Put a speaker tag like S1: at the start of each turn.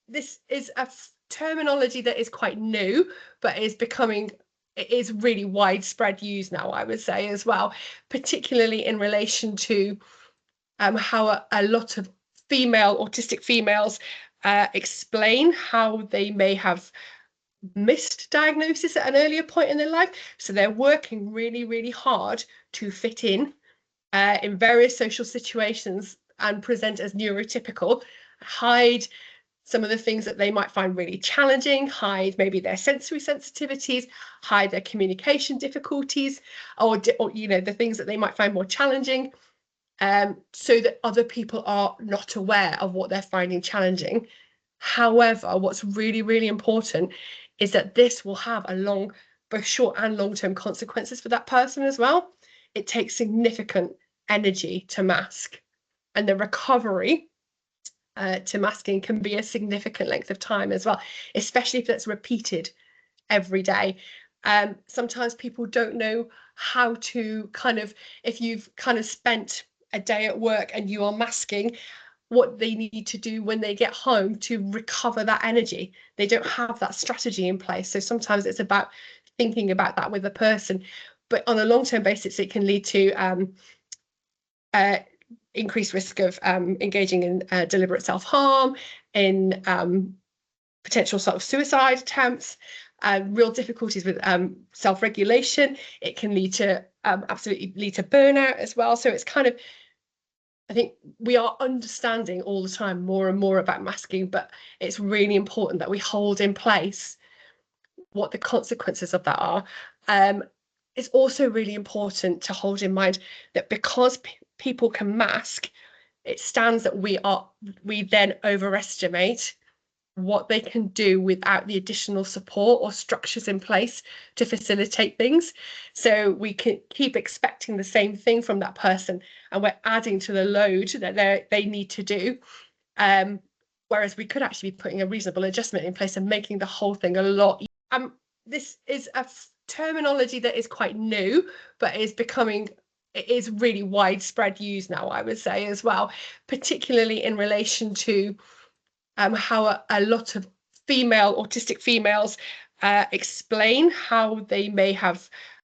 S1: This is a terminology that is quite new, but it is really widespread use now, I would say, as well, particularly in relation to how a lot of autistic females explain how they may have missed diagnosis at an earlier point in their life. So they're working really, really hard to fit in various social situations and present as neurotypical, hide some of the things that they might find really challenging, hide maybe their sensory sensitivities, hide their communication difficulties, or the things that they might find more challenging, so that other people are not aware of what they're finding challenging. However, what's really, really important is that this will have both short and long-term consequences for that person as well. It takes significant energy to mask, and the recovery to masking can be a significant length of time as well, especially if it's repeated every day. Sometimes people don't know how to if you've spent a day at work and you are masking, what they need to do when they get home to recover that energy. They don't have that strategy in place. So sometimes it's about thinking about that with a person. But on a long-term basis, it can lead to increased risk of engaging in deliberate self-harm, in potential sort of suicide attempts, real difficulties with self-regulation. It can absolutely lead to burnout as well. So it's I think we are understanding all the time more and more about masking, but it's really important that we hold in place what the consequences of that are. It's also really important to hold in mind that because people can mask, it stands that we then overestimate what they can do without the additional support or structures in place to facilitate things. So we can keep expecting the same thing from that person, and we're adding to the load that they need to do. Whereas we could actually be putting a reasonable adjustment in place and making the whole thing a lot easier. This is a terminology that is quite new, but it is really widespread use now, I would say, as well, particularly in relation to how a lot of autistic females explain how they may have